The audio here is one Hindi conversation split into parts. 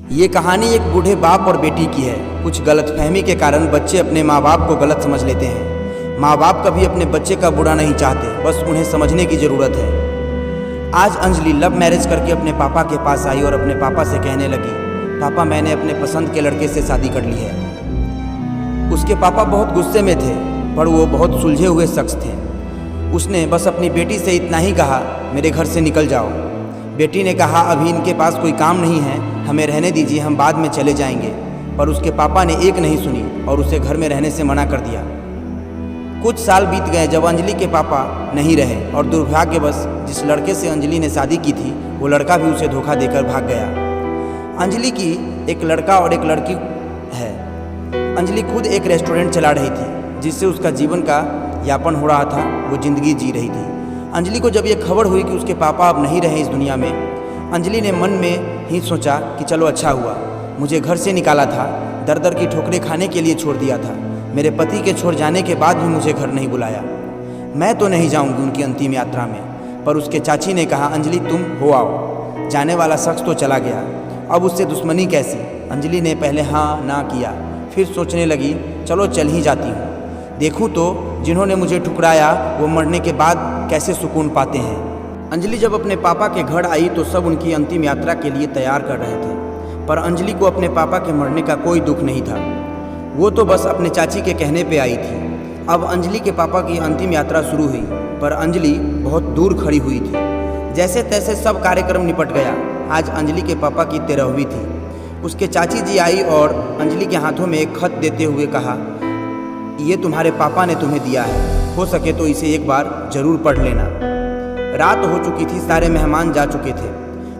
ये कहानी एक बूढ़े बाप और बेटी की है। कुछ गलतफहमी के कारण बच्चे अपने माँ बाप को गलत समझ लेते हैं। माँ बाप कभी अपने बच्चे का बुरा नहीं चाहते, बस उन्हें समझने की ज़रूरत है। आज अंजलि लव मैरिज करके अपने पापा के पास आई और अपने पापा से कहने लगी, पापा मैंने अपने पसंद के लड़के से शादी कर ली है। उसके पापा बहुत गुस्से में थे, पर वो बहुत सुलझे हुए शख्स थे। उसने बस अपनी बेटी से इतना ही कहा, मेरे घर से निकल जाओ। बेटी ने कहा, अभी इनके पास कोई काम नहीं है, हमें रहने दीजिए, हम बाद में चले जाएंगे। पर उसके पापा ने एक नहीं सुनी और उसे घर में रहने से मना कर दिया। कुछ साल बीत गए जब अंजलि के पापा नहीं रहे और दुर्भाग्यवश जिस लड़के से अंजलि ने शादी की थी वो लड़का भी उसे धोखा देकर भाग गया। अंजलि की एक लड़का और एक लड़की है। अंजलि खुद एक रेस्टोरेंट चला रही थी जिससे उसका जीवन का यापन हो रहा था, वो ज़िंदगी जी रही थी। अंजलि को जब ये खबर हुई कि उसके पापा अब नहीं रहे इस दुनिया में, अंजलि ने मन में ही सोचा कि चलो अच्छा हुआ, मुझे घर से निकाला था, दर दर की ठोकरें खाने के लिए छोड़ दिया था। मेरे पति के छोड़ जाने के बाद भी मुझे घर नहीं बुलाया। मैं तो नहीं जाऊंगी उनकी अंतिम यात्रा में। पर उसके चाची ने कहा, अंजलि तुम हो आओ, जाने वाला शख्स तो चला गया, अब उससे दुश्मनी कैसी। अंजलि ने पहले हाँ ना किया, फिर सोचने लगी चलो चल ही जाती हूँ, देखूँ तो जिन्होंने मुझे ठुकराया वो मरने के बाद कैसे सुकून पाते हैं। अंजलि जब अपने पापा के घर आई तो सब उनकी अंतिम यात्रा के लिए तैयार कर रहे थे, पर अंजलि को अपने पापा के मरने का कोई दुख नहीं था। वो तो बस अपने चाची के कहने पे आई थी। अब अंजलि के पापा की अंतिम यात्रा शुरू हुई, पर अंजलि बहुत दूर खड़ी हुई थी। जैसे तैसे सब कार्यक्रम निपट गया। आज अंजलि के पापा की 13वीं थी। उसके चाची जी आई और अंजलि के हाथों में एक खत देते हुए कहा, ये तुम्हारे पापा ने तुम्हें दिया है, हो सके तो इसे एक बार जरूर पढ़ लेना। रात हो चुकी थी, सारे मेहमान जा चुके थे।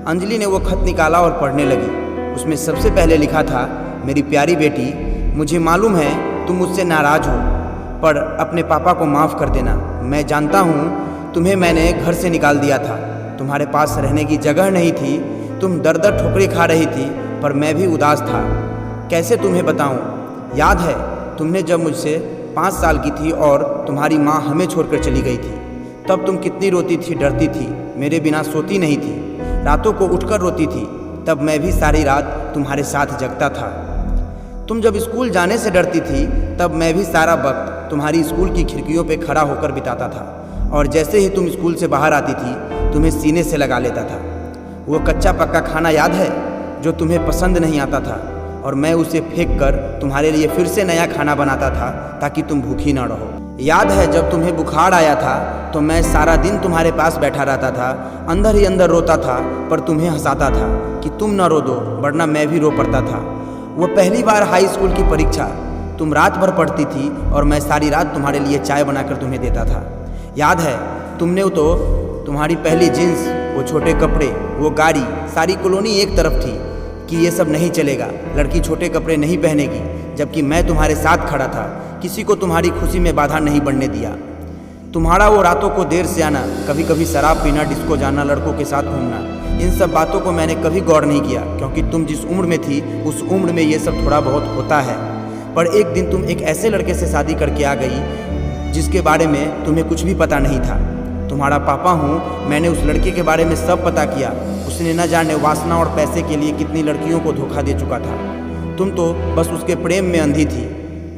अंजलि ने वो खत निकाला और पढ़ने लगी। उसमें सबसे पहले लिखा था, मेरी प्यारी बेटी, मुझे मालूम है तुम मुझसे नाराज़ हो, पर अपने पापा को माफ़ कर देना। मैं जानता हूँ तुम्हें मैंने घर से निकाल दिया था, तुम्हारे पास रहने की जगह नहीं थी, तुम दर दर ठोकरें खा रही थी, पर मैं भी उदास था। कैसे तुम्हें बताऊँ, याद है तुमने जब मुझसे 5 साल की थी और तुम्हारी माँ हमें छोड़कर चली गई थी, तब तुम कितनी रोती थी, डरती थी, मेरे बिना सोती नहीं थी, रातों को उठकर रोती थी। तब मैं भी सारी रात तुम्हारे साथ जगता था। तुम जब स्कूल जाने से डरती थी, तब मैं भी सारा वक्त तुम्हारी स्कूल की खिड़कियों पे खड़ा होकर बिताता था, और जैसे ही तुम स्कूल से बाहर आती थी तुम्हें सीने से लगा लेता था। वो कच्चा पक्का खाना याद है जो तुम्हें पसंद नहीं आता था, और मैं उसे फेंक कर तुम्हारे लिए फिर से नया खाना बनाता था ताकि तुम भूखी ना रहो। याद है जब तुम्हें बुखार आया था तो मैं सारा दिन तुम्हारे पास बैठा रहता था, अंदर ही अंदर रोता था, पर तुम्हें हंसाता था कि तुम न रो दो वरना मैं भी रो पड़ता था। वो पहली बार हाई स्कूल की परीक्षा, तुम रात भर पढ़ती थी और मैं सारी रात तुम्हारे लिए चाय बनाकर तुम्हें देता था। याद है तुमने तो तुम्हारी पहली जीन्स, वो छोटे कपड़े, वो गाड़ी, सारी कॉलोनी एक तरफ थी कि ये सब नहीं चलेगा, लड़की छोटे कपड़े नहीं पहनेगी, जबकि मैं तुम्हारे साथ खड़ा था, किसी को तुम्हारी खुशी में बाधा नहीं बढ़ने दिया। तुम्हारा वो रातों को देर से आना, कभी कभी शराब पीना, डिस्को जाना, लड़कों के साथ घूमना, इन सब बातों को मैंने कभी गौर नहीं किया, क्योंकि तुम जिस उम्र में थी उस उम्र में ये सब थोड़ा बहुत होता है। पर एक दिन तुम एक ऐसे लड़के से शादी करके आ गई जिसके बारे में तुम्हें कुछ भी पता नहीं था। तुम्हारा पापा हूँ, मैंने उस लड़के के बारे में सब पता किया। उसने न जाने वासना और पैसे के लिए कितनी लड़कियों को धोखा दे चुका था। तुम तो बस उसके प्रेम में अंधी थी।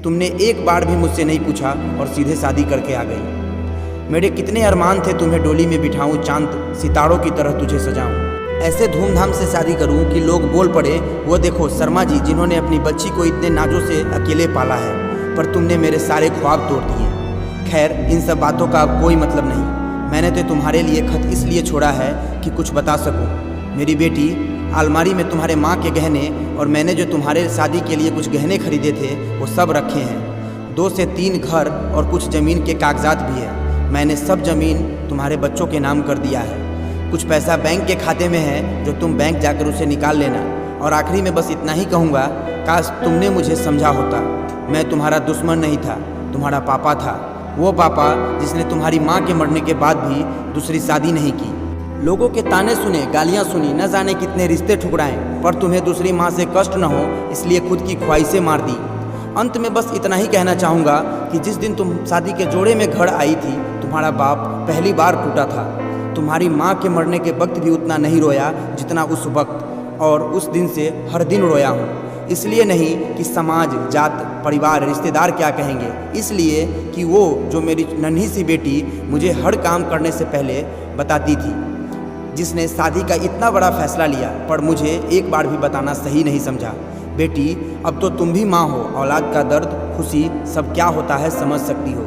तुमने एक बार भी मुझसे नहीं पूछा और सीधे शादी करके आ गई। मेरे कितने अरमान थे तुम्हें डोली में बिठाऊं, चांद सितारों की तरह तुझे सजाऊं, ऐसे धूमधाम से शादी करूं कि लोग बोल पड़े, वो देखो शर्मा जी जिन्होंने अपनी बच्ची को इतने नाजों से अकेले पाला है, पर तुमने मेरे सारे ख्वाब तोड़ दिए। खैर इन सब बातों का अब कोई मतलब नहीं। मैंने तो तुम्हारे लिए खत इसलिए छोड़ा है कि कुछ बता सकूं। मेरी बेटी, अलमारी में तुम्हारे माँ के गहने और मैंने जो तुम्हारे शादी के लिए कुछ गहने खरीदे थे वो सब रखे हैं। 2 से 3 घर और कुछ ज़मीन के कागजात भी है। मैंने सब ज़मीन तुम्हारे बच्चों के नाम कर दिया है। कुछ पैसा बैंक के खाते में है जो तुम बैंक जाकर उसे निकाल लेना। और आखिरी में बस इतना ही कहूँगा, काश तुमने मुझे समझा होता। मैं तुम्हारा दुश्मन नहीं था, तुम्हारा पापा था, वो पापा जिसने तुम्हारी माँ के मरने के बाद भी दूसरी शादी नहीं की। लोगों के ताने सुने, गालियाँ सुनी, न जाने कितने रिश्ते ठुकराए, पर तुम्हें दूसरी माँ से कष्ट न हो इसलिए खुद की ख्वाहिशें मार दी। अंत में बस इतना ही कहना चाहूँगा कि जिस दिन तुम शादी के जोड़े में घर आई थी, तुम्हारा बाप पहली बार टूटा था। तुम्हारी माँ के मरने के वक्त भी उतना नहीं रोया जितना उस वक्त। और उस दिन से हर दिन रोया हूँ। इसलिए नहीं कि समाज, जात, परिवार, रिश्तेदार क्या कहेंगे, इसलिए कि वो जो मेरी नन्ही सी बेटी मुझे हर काम करने से पहले बताती थी, जिसने शादी का इतना बड़ा फैसला लिया पर मुझे एक बार भी बताना सही नहीं समझा। बेटी, अब तो तुम भी माँ हो, औलाद का दर्द, खुशी सब क्या होता है समझ सकती हो।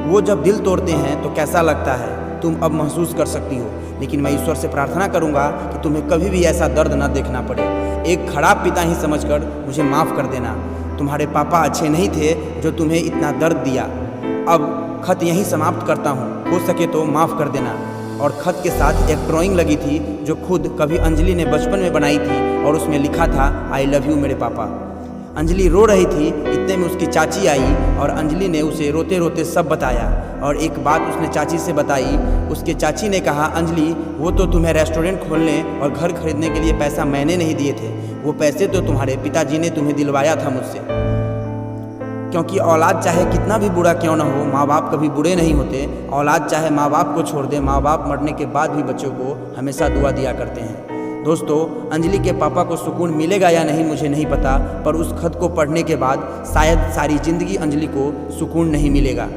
वो जब दिल तोड़ते हैं तो कैसा लगता है तुम अब महसूस कर सकती हो। लेकिन मैं ईश्वर से प्रार्थना करूंगा कि तुम्हें कभी भी ऐसा दर्द न देखना पड़े। एक खराब पिता ही समझकर मुझे माफ़ कर देना। तुम्हारे पापा अच्छे नहीं थे जो तुम्हें इतना दर्द दिया। अब खत यहीं समाप्त करता हूँ, हो सके तो माफ़ कर देना। और खत के साथ एक ड्राइंग लगी थी जो खुद कभी अंजलि ने बचपन में बनाई थी और उसमें लिखा था आई लव यू मेरे पापा। अंजलि रो रही थी, इतने में उसकी चाची आई और अंजलि ने उसे रोते रोते सब बताया। और एक बात उसने चाची से बताई। उसके चाची ने कहा, अंजलि वो तो तुम्हें रेस्टोरेंट खोलने और घर खरीदने के लिए पैसा मैंने नहीं दिए थे, वो पैसे तो तुम्हारे पिताजी ने तुम्हें दिलवाया था मुझसे। क्योंकि औलाद चाहे कितना भी बुरा क्यों ना हो, माँ बाप कभी बुरे नहीं होते। औलाद चाहे माँ बाप को छोड़ दे, माँ बाप मरने के बाद भी बच्चों को हमेशा दुआ दिया करते हैं। दोस्तों, अंजलि के पापा को सुकून मिलेगा या नहीं मुझे नहीं पता, पर उस खत को पढ़ने के बाद शायद सारी ज़िंदगी अंजलि को सुकून नहीं मिलेगा।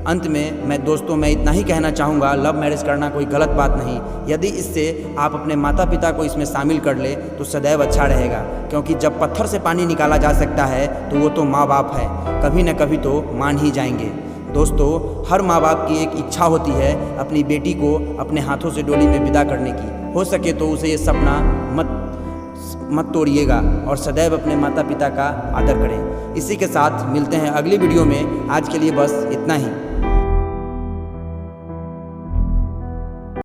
अंत में मैं इतना ही कहना चाहूँगा, लव मैरिज करना कोई गलत बात नहीं। यदि इससे आप अपने माता पिता को इसमें शामिल कर ले तो सदैव अच्छा रहेगा। क्योंकि जब पत्थर से पानी निकाला जा सकता है तो वो तो माँ बाप है, कभी न कभी तो मान ही जाएंगे। दोस्तों, हर माँ बाप की एक इच्छा होती है अपनी बेटी को अपने हाथों से डोली में विदा करने की। हो सके तो उसे ये सपना मत तोड़िएगा और सदैव अपने माता पिता का आदर करें। इसी के साथ मिलते हैं अगली वीडियो में। आज के लिए बस इतना ही।